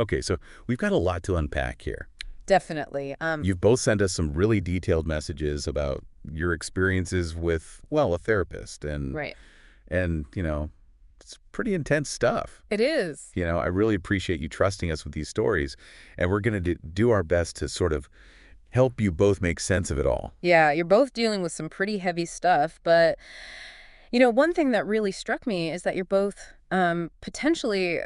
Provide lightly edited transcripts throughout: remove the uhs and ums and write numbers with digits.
Okay, so we've got a lot to unpack here. Definitely. You've both sent us some really detailed messages about your experiences with, well, a therapist, and Right. and you know, it's pretty intense stuff. It is. I really appreciate you trusting us with these stories, and we're going to do our best to sort of help you both make sense of it all. Yeah, you're both dealing with some pretty heavy stuff, but one thing that really struck me is that you're both potentially,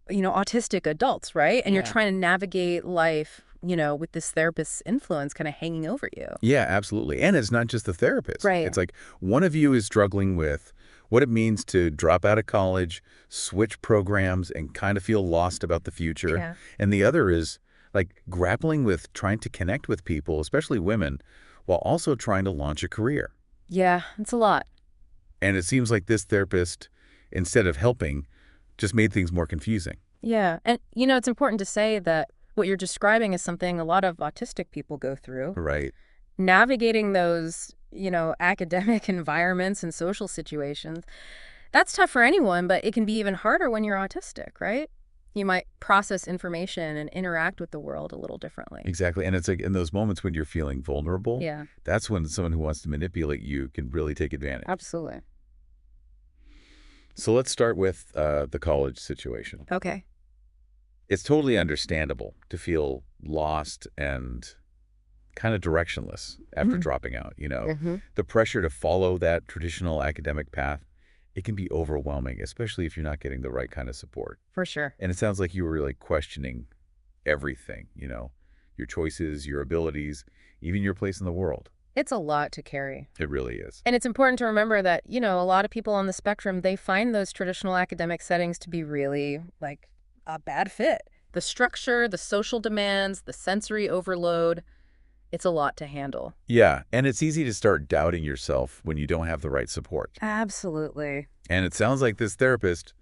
autistic adults, right? And you're Yeah. trying to navigate life, with this therapist's influence kind of hanging over you. Yeah, absolutely. And it's not just the therapist. Right. It's like one of you is struggling with what it means to drop out of college, switch programs, and kind of feel lost about the future. Yeah. And the other is like grappling with trying to connect with people, especially women, while also trying to launch a career. Yeah, it's a lot. And it seems like this therapist, instead of helping, just made things more confusing. Yeah. And, it's important to say that what you're describing is something a lot of autistic people go through. Right. Navigating those, academic environments and social situations, that's tough for anyone, but it can be even harder when you're autistic, right? You might process information and interact with the world a little differently. Exactly. And it's like in those moments when you're feeling vulnerable, Yeah, that's when someone who wants to manipulate you can really take advantage. absolutely. So let's start with the college situation. Okay. It's totally understandable to feel lost and kind of directionless after dropping out, Mm-hmm. The pressure to follow that traditional academic path, it can be overwhelming, especially if you're not getting the right kind of support. For sure. And it sounds like you were really questioning everything, your choices, your abilities, even your place in the world. It's a lot to carry. It really is. And it's important to remember that, a lot of people on the spectrum, they find those traditional academic settings to be really, like, a bad fit. The structure, the social demands, the sensory overload, it's a lot to handle. Yeah, and it's easy to start doubting yourself when you don't have the right support. Absolutely. And it sounds like this therapist,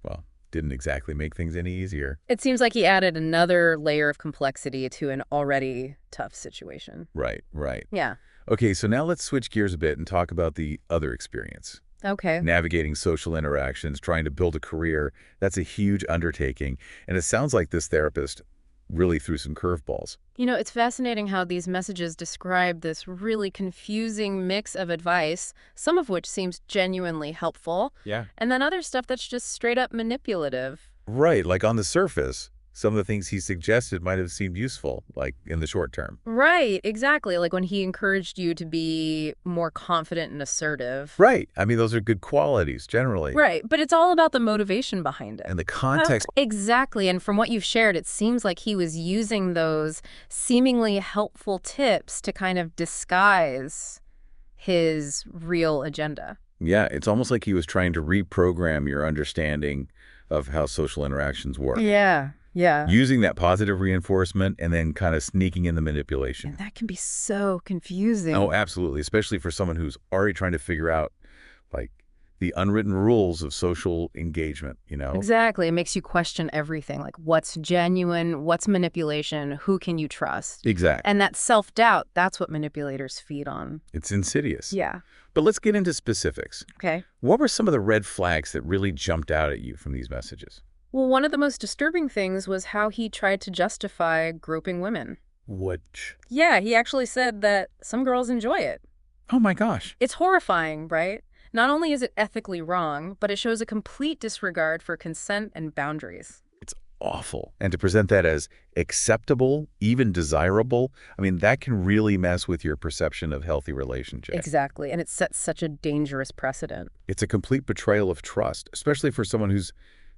well, didn't exactly make things any easier. It seems like he added another layer of complexity to an already tough situation. Right, right. Yeah. Okay, so now let's switch gears a bit and talk about the other experience. Okay. Navigating social interactions, trying to build a career, that's a huge undertaking. And it sounds like this therapist really threw some curveballs. It's fascinating how these messages describe this really confusing mix of advice, some of which seems genuinely helpful, Yeah. and then other stuff that's just straight up manipulative. Right, like on the surface, some of the things he suggested might have seemed useful, like in the short term. Right, exactly. Like when he encouraged you to be more confident and assertive. Right. I mean, those are good qualities generally. Right, but it's all about the motivation behind it. And the context. Exactly, and from what you've shared, it seems like he was using those seemingly helpful tips to kind of disguise his real agenda. Yeah, it's almost like he was trying to reprogram your understanding of how social interactions work. Yeah, yeah. Using that positive reinforcement and then kind of sneaking in the manipulation. And that can be so confusing. Oh, absolutely, especially for someone who's already trying to figure out, like, the unwritten rules of social engagement. Exactly. It makes you question everything, like what's genuine, what's manipulation, who can you trust? Exactly. And that self-doubt, that's what manipulators feed on. It's insidious. Yeah. But let's get into specifics. Okay. What were some of the red flags that really jumped out at you from these messages? Well, one of the most disturbing things was how he tried to justify groping women. Which? Yeah, he actually said that some girls enjoy it. Oh my gosh. It's horrifying, right? Not only is it ethically wrong, but it shows a complete disregard for consent and boundaries. It's awful. And to present that as acceptable, even desirable, I mean, that can really mess with your perception of healthy relationships. Exactly, and it sets such a dangerous precedent. It's a complete betrayal of trust, especially for someone who's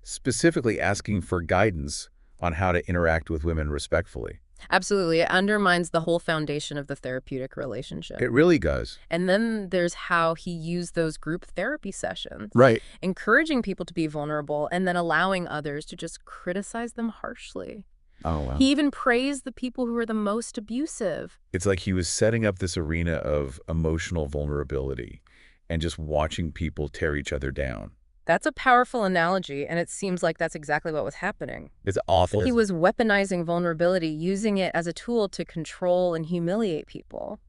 specifically asking for guidance on how to interact with women respectfully. Absolutely. It undermines the whole foundation of the therapeutic relationship. It really does. And then there's how he used those group therapy sessions, Right. encouraging people to be vulnerable and then allowing others to just criticize them harshly. Oh, wow. He even praised the people who were the most abusive. It's like he was setting up this arena of emotional vulnerability and just watching people tear each other down. That's a powerful analogy, and it seems like that's exactly what was happening. It's awful. He was weaponizing vulnerability, using it as a tool to control and humiliate people.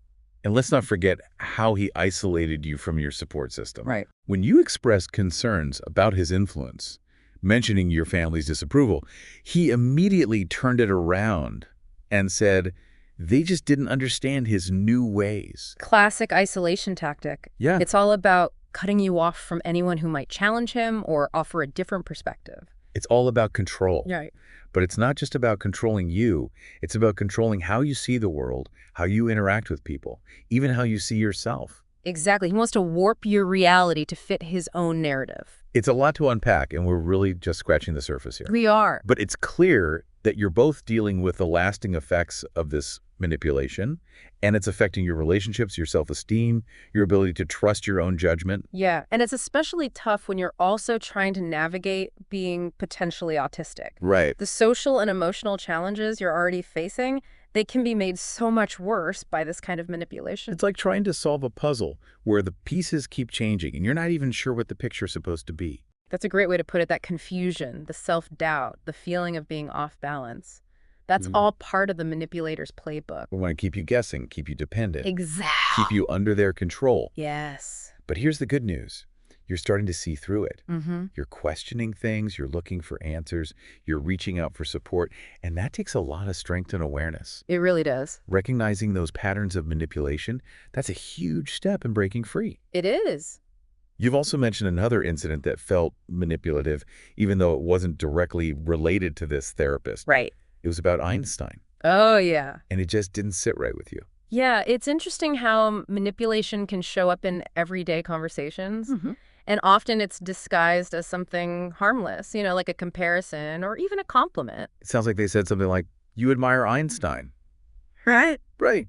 And let's not forget how he isolated you from your support system. Right. When you expressed concerns about his influence, mentioning your family's disapproval, he immediately turned it around and said they just didn't understand his new ways. Classic isolation tactic. Yeah. It's all about cutting you off from anyone who might challenge him or offer a different perspective. It's all about control. Right. But it's not just about controlling you. It's about controlling how you see the world, how you interact with people, even how you see yourself. Exactly. He wants to warp your reality to fit his own narrative. It's a lot to unpack, and we're really just scratching the surface here. We are. But it's clear that you're both dealing with the lasting effects of this manipulation, and it's affecting your relationships, your self-esteem, your ability to trust your own judgment. Yeah, and it's especially tough when you're also trying to navigate being potentially autistic. Right. The social and emotional challenges you're already facing, they can be made so much worse by this kind of manipulation. It's like trying to solve a puzzle where the pieces keep changing, and you're not even sure what the picture's supposed to be. That's a great way to put it, that confusion, the self-doubt, the feeling of being off balance. That's all part of the manipulator's playbook. We want to keep you guessing, keep you dependent, Exactly. keep you under their control. Yes. But here's the good news. You're starting to see through it. Mm-hmm. You're questioning things, you're looking for answers, you're reaching out for support, and that takes a lot of strength and awareness. It really does. Recognizing those patterns of manipulation, that's a huge step in breaking free. It is. You've also mentioned another incident that felt manipulative, even though it wasn't directly related to this therapist. Right. It was about Einstein, Oh, yeah. and it just didn't sit right with you. Yeah, it's interesting how manipulation can show up in everyday conversations. And often it's disguised as something harmless, like a comparison or even a compliment. It sounds like they said something like, "You admire Einstein." Right. Right.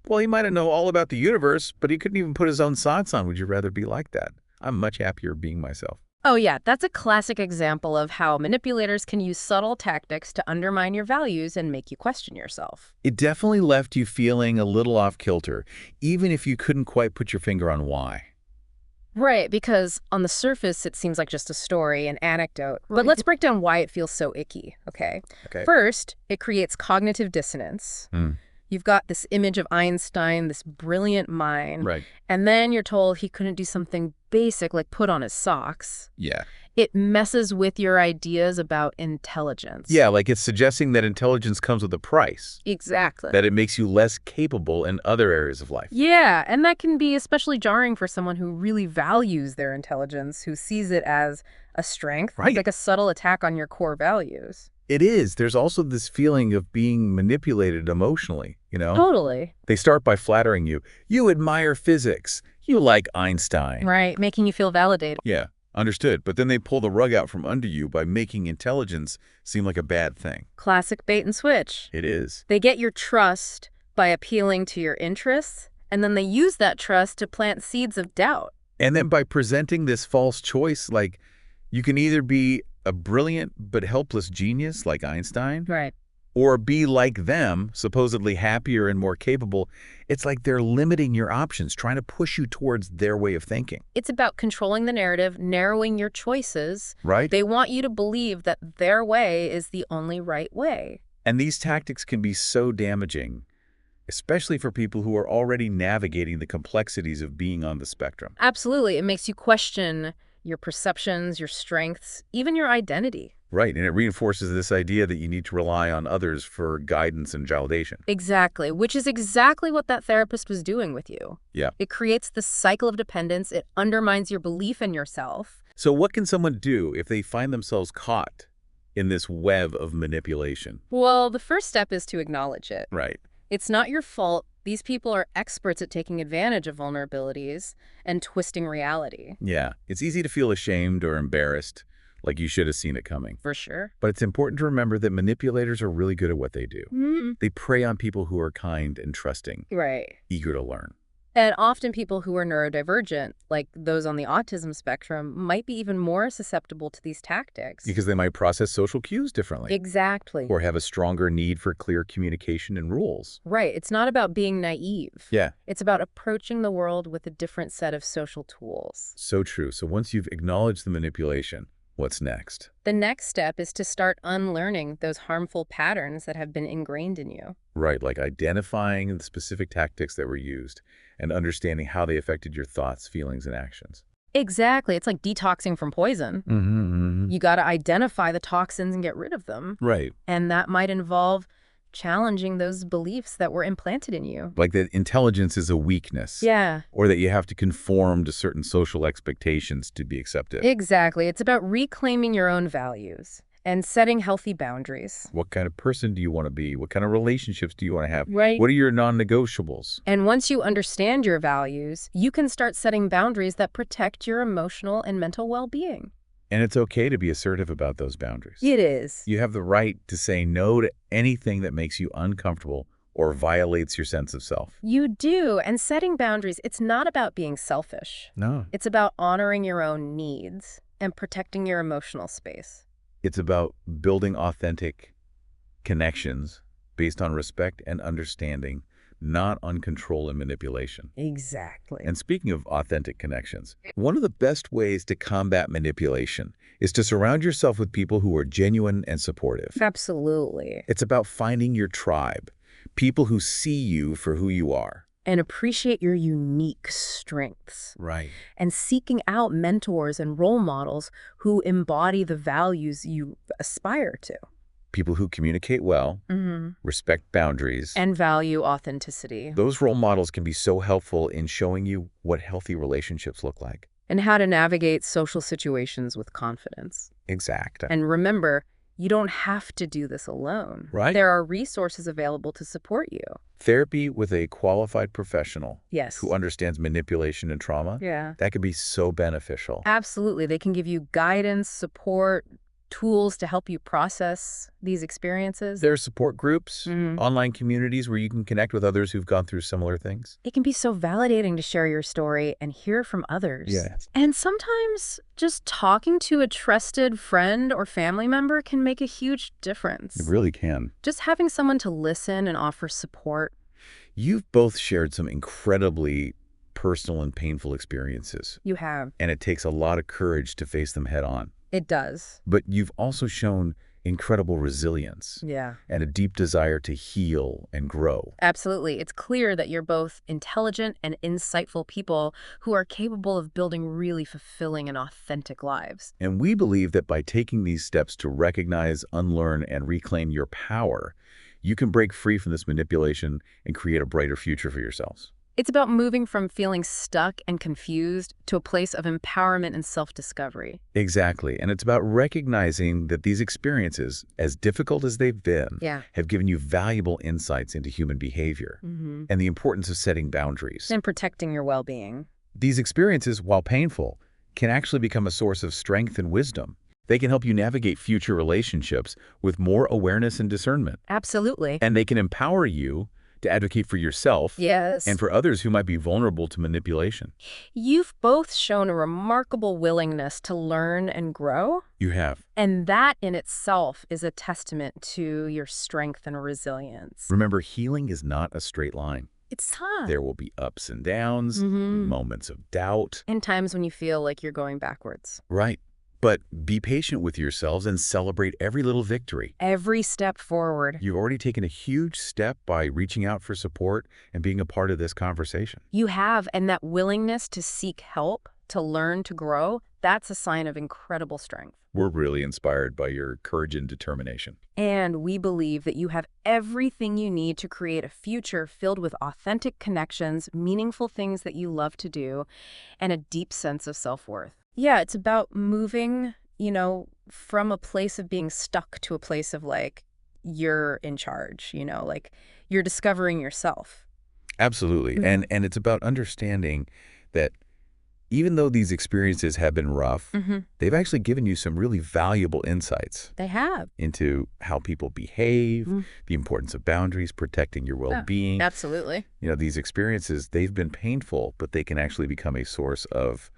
Well, he might have known all about the universe, but he couldn't even put his own socks on. Would you rather be like that? I'm much happier being myself. Oh, yeah, that's a classic example of how manipulators can use subtle tactics to undermine your values and make you question yourself. It definitely left you feeling a little off kilter, even if you couldn't quite put your finger on why. Right, because on the surface, it seems like just a story, an anecdote. But let's break down why it feels so icky, okay? Okay. First, it creates cognitive dissonance. You've got this image of Einstein, this brilliant mind, Right. and then you're told he couldn't do something basic like put on his socks. Yeah. It messes with your ideas about intelligence. Yeah, like it's suggesting that intelligence comes with a price, Exactly. that it makes you less capable in other areas of life. Yeah, and that can be especially jarring for someone who really values their intelligence, who sees it as a strength. Right. It's like a subtle attack on your core values. It is. There's also this feeling of being manipulated emotionally, Totally. They start by flattering you. You admire physics. You like Einstein. Right, making you feel validated. Yeah, understood. But then they pull the rug out from under you by making intelligence seem like a bad thing. Classic bait and switch. It is. They get your trust by appealing to your interests, and then they use that trust to plant seeds of doubt. And then by presenting this false choice, like you can either be a brilliant but helpless genius like Einstein, Right. or be like them, supposedly happier and more capable. It's like they're limiting your options, trying to push you towards their way of thinking. It's about controlling the narrative, narrowing your choices. Right? They want you to believe that their way is the only right way. And these tactics can be so damaging, especially for people who are already navigating the complexities of being on the spectrum. Absolutely. It makes you question your perceptions, your strengths, even your identity. Right, and it reinforces this idea that you need to rely on others for guidance and validation. Exactly, which is exactly what that therapist was doing with you. Yeah. It creates this cycle of dependence. It undermines your belief in yourself. So what can someone do if they find themselves caught in this web of manipulation? Well, the first step is to acknowledge it. Right. It's not your fault. These people are experts at taking advantage of vulnerabilities and twisting reality. Yeah, it's easy to feel ashamed or embarrassed, like you should have seen it coming. For sure. But it's important to remember that manipulators are really good at what they do. They prey on people who are kind and trusting, Right. eager to learn. And often people who are neurodivergent, like those on the autism spectrum, might be even more susceptible to these tactics. Because they might process social cues differently. Exactly. Or have a stronger need for clear communication and rules. Right. It's not about being naive. Yeah. It's about approaching the world with a different set of social tools. So true. So once you've acknowledged the manipulation, what's next? The next step is to start unlearning those harmful patterns that have been ingrained in you. Right, like identifying the specific tactics that were used and understanding how they affected your thoughts, feelings, and actions. Exactly. It's like detoxing from poison. Mm-hmm. You got to identify the toxins and get rid of them. Right. And that might involve challenging those beliefs that were implanted in you. Like that intelligence is a weakness. Yeah, Or that you have to conform to certain social expectations to be accepted. exactly. It's about reclaiming your own values and setting healthy boundaries. What kind of person do you want to be? What kind of relationships do you want to have? Right. What are your non-negotiables? And once you understand your values, you can start setting boundaries that protect your emotional and mental well-being. And it's okay to be assertive about those boundaries. It is. You have the right to say no to anything that makes you uncomfortable or violates your sense of self. You do. And setting boundaries, it's not about being selfish. No. It's about honoring your own needs and protecting your emotional space. It's about building authentic connections based on respect and understanding, not on control and manipulation. Exactly. And speaking of authentic connections, one of the best ways to combat manipulation is to surround yourself with people who are genuine and supportive. Absolutely. It's about finding your tribe, people who see you for who you are. And appreciate your unique strengths. Right. And seeking out mentors and role models who embody the values you aspire to. People who communicate well, respect boundaries. And value authenticity. Those role models can be so helpful in showing you what healthy relationships look like. And how to navigate social situations with confidence. Exact. And remember, you don't have to do this alone. Right. There are resources available to support you. Therapy with a qualified professional Yes. who understands manipulation and trauma, Yeah. that could be so beneficial. Absolutely. They can give you guidance, support, tools to help you process these experiences. There are support groups, Mhm. online communities where you can connect with others who've gone through similar things. It can be so validating to share your story and hear from others. Yes. And sometimes just talking to a trusted friend or family member can make a huge difference. It really can. Just having someone to listen and offer support. You've both shared some incredibly personal and painful experiences, You have. and it takes a lot of courage to face them head on. It does. But you've also shown incredible resilience Yeah. and a deep desire to heal and grow. Absolutely. It's clear that you're both intelligent and insightful people who are capable of building really fulfilling and authentic lives. And we believe that by taking these steps to recognize, unlearn, and reclaim your power, you can break free from this manipulation and create a brighter future for yourselves. It's about moving from feeling stuck and confused to a place of empowerment and self-discovery. Exactly. And it's about recognizing that these experiences, as difficult as they've been, Yeah. have given you valuable insights into human behavior and the importance of setting boundaries. And protecting your well-being. These experiences, while painful, can actually become a source of strength and wisdom. They can help you navigate future relationships with more awareness and discernment. Absolutely. And they can empower you to advocate for yourself Yes. and for others who might be vulnerable to manipulation. You've both shown a remarkable willingness to learn and grow. You have. And that in itself is a testament to your strength and resilience. Remember, healing is not a straight line. It's tough. There will be ups and downs, moments of doubt. In times when you feel like you're going backwards. Right. But be patient with yourselves and celebrate every little victory. Every step forward. You've already taken a huge step by reaching out for support and being a part of this conversation. You have, and that willingness to seek help, to learn, to grow, that's a sign of incredible strength. We're really inspired by your courage and determination. And we believe that you have everything you need to create a future filled with authentic connections, meaningful things that you love to do, and a deep sense of self-worth. Yeah, it's about moving, from a place of being stuck to a place of like, you're in charge, like you're discovering yourself. Absolutely. And it's about understanding that even though these experiences have been rough, they've actually given you some really valuable insights They have. into how people behave, the importance of boundaries, protecting your well-being. Absolutely. These experiences, they've been painful, but they can actually become a source of,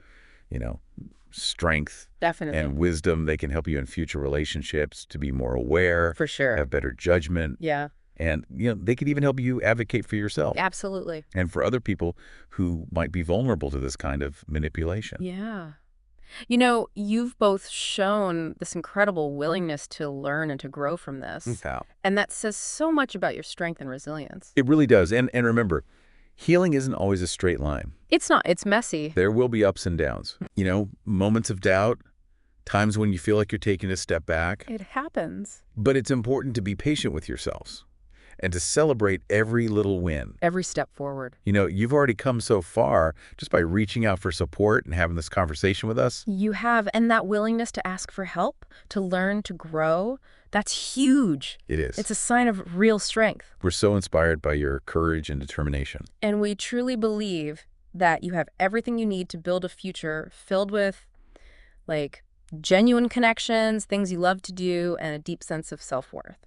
strength Definitely. and wisdom. They can help you in future relationships to be more aware, For sure. have better judgment. Yeah. And, they could even help you advocate for yourself Absolutely. and for other people who might be vulnerable to this kind of manipulation. Yeah. You've both shown this incredible willingness to learn and to grow from this. Wow. And that says so much about your strength and resilience. It really does. And remember, Healing isn't always a straight line. It's not. It's messy. There will be ups and downs. Moments of doubt, times when you feel like you're taking a step back. It happens. But it's important to be patient with yourselves and to celebrate every little win. Every step forward. You've already come so far just by reaching out for support and having this conversation with us. You have, and that willingness to ask for help, to learn, to grow, that's huge. It is. It's a sign of real strength. We're so inspired by your courage and determination. And we truly believe that you have everything you need to build a future filled with, genuine connections, things you love to do, and a deep sense of self-worth.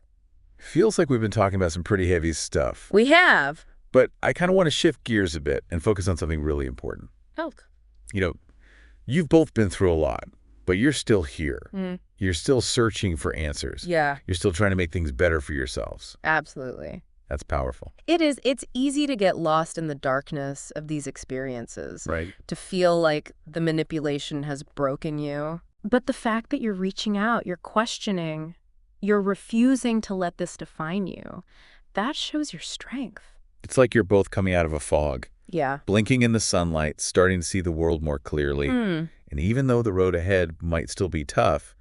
Feels like we've been talking about some pretty heavy stuff. We have. But I kind of want to shift gears a bit and focus on something really important. Health. You've both been through a lot, but you're still here. You're still searching for answers. Yeah. You're still trying to make things better for yourselves. Absolutely. That's powerful. It is. It's easy to get lost in the darkness of these experiences. Right. To feel like the manipulation has broken you. But the fact that you're reaching out, you're questioning, you're refusing to let this define you, that shows your strength. It's like you're both coming out of a fog. Yeah. Blinking in the sunlight, starting to see the world more clearly. And even though the road ahead might still be tough,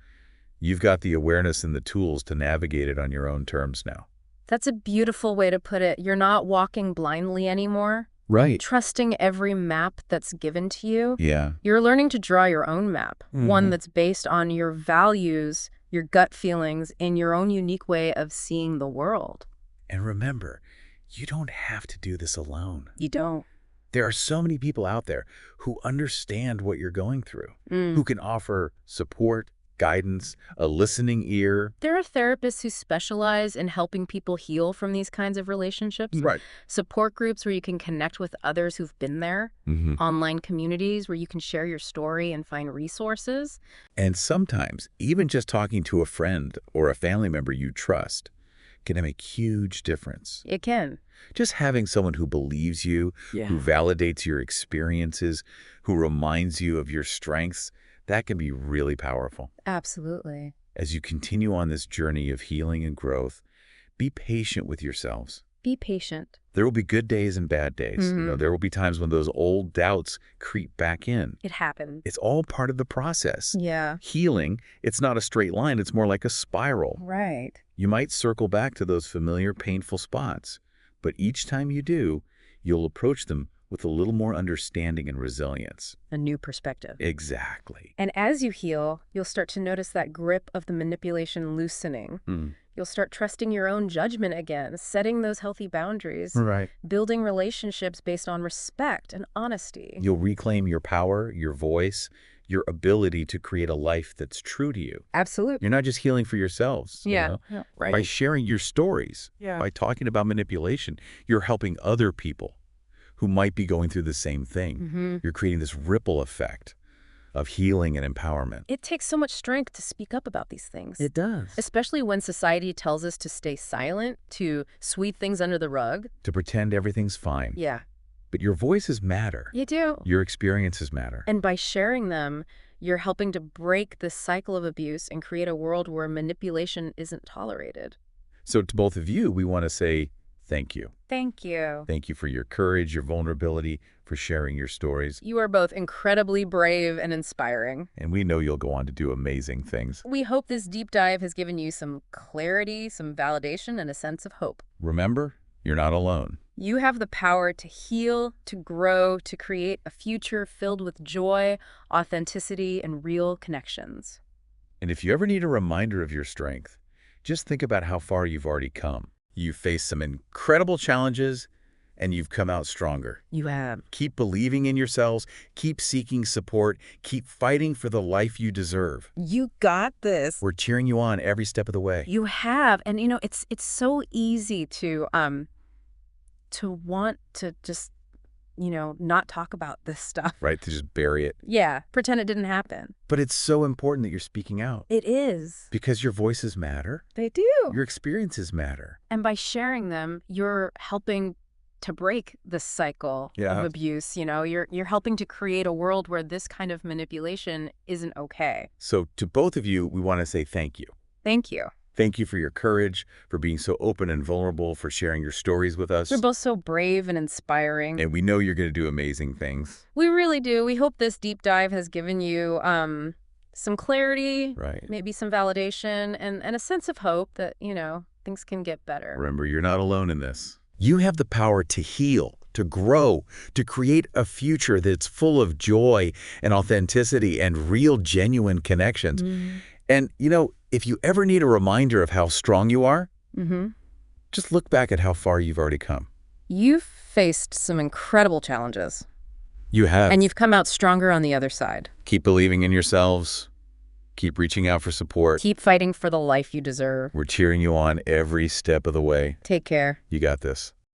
you've got the awareness and the tools to navigate it on your own terms now. That's a beautiful way to put it. You're not walking blindly anymore. Right. Trusting every map that's given to you. Yeah. You're learning to draw your own map, one that's based on your values, your gut feelings, and your own unique way of seeing the world. And remember, you don't have to do this alone. You don't. There are so many people out there who understand what you're going through, who can offer support, guidance, a listening ear. There are therapists who specialize in helping people heal from these kinds of relationships. Right. Support groups where you can connect with others who've been there. Online communities where you can share your story and find resources. And sometimes, even just talking to a friend or a family member you trust can make a huge difference. It can. Just having someone who believes you, who validates your experiences, who reminds you of your strengths, that can be really powerful. Absolutely. As you continue on this journey of healing and growth, be patient with yourselves. Be patient. There will be good days and bad days. There will be times when those old doubts creep back in. It happens. It's all part of the process. Yeah. Healing, it's not a straight line. It's more like a spiral. Right. You might circle back to those familiar painful spots, but each time you do, you'll approach them with a little more understanding and resilience. A new perspective. Exactly. And as you heal, you'll start to notice that grip of the manipulation loosening. You'll start trusting your own judgment again, setting those healthy boundaries, Right. building relationships based on respect and honesty. You'll reclaim your power, your voice, your ability to create a life that's true to you. Absolutely. You're not just healing for yourselves. Yeah. By Right. sharing your stories, by talking about manipulation, you're helping other people who might be going through the same thing. You're creating this ripple effect of healing and empowerment. It takes so much strength to speak up about these things. It does. Especially when society tells us to stay silent, to sweep things under the rug. To pretend everything's fine. Yeah. But your voices matter. You do. Your experiences matter. And by sharing them, you're helping to break this cycle of abuse and create a world where manipulation isn't tolerated. So to both of you, we want to say thank you. Thank you. Thank you for your courage, your vulnerability, for sharing your stories. You are both incredibly brave and inspiring. And we know you'll go on to do amazing things. We hope this deep dive has given you some clarity, some validation, and a sense of hope. Remember, you're not alone. You have the power to heal, to grow, to create a future filled with joy, authenticity, and real connections. And if you ever need a reminder of your strength, just think about how far you've already come. You've faced some incredible challenges, and you've come out stronger. You have. Keep believing in yourselves, keep seeking support, keep fighting for the life you deserve. You got this. We're cheering you on every step of the way. You have. And, it's so easy to want to just, not talk about this stuff. Right, to just bury it. Yeah, pretend it didn't happen. But it's so important that you're speaking out. It is. Because your voices matter. They do. Your experiences matter. And by sharing them, you're helping to break this cycle of abuse. You're helping to create a world where this kind of manipulation isn't okay. So to both of you, we want to say thank you. Thank you. Thank you for your courage, for being so open and vulnerable, for sharing your stories with us. You're both so brave and inspiring. And we know you're going to do amazing things. We really do. We hope this deep dive has given you some clarity, Right. maybe some validation, and a sense of hope that, things can get better. Remember, you're not alone in this. You have the power to heal, to grow, to create a future that's full of joy and authenticity and real, genuine connections. And, if you ever need a reminder of how strong you are, just look back at how far you've already come. You've faced some incredible challenges. You have. And you've come out stronger on the other side. Keep believing in yourselves. Keep reaching out for support. Keep fighting for the life you deserve. We're cheering you on every step of the way. Take care. You got this.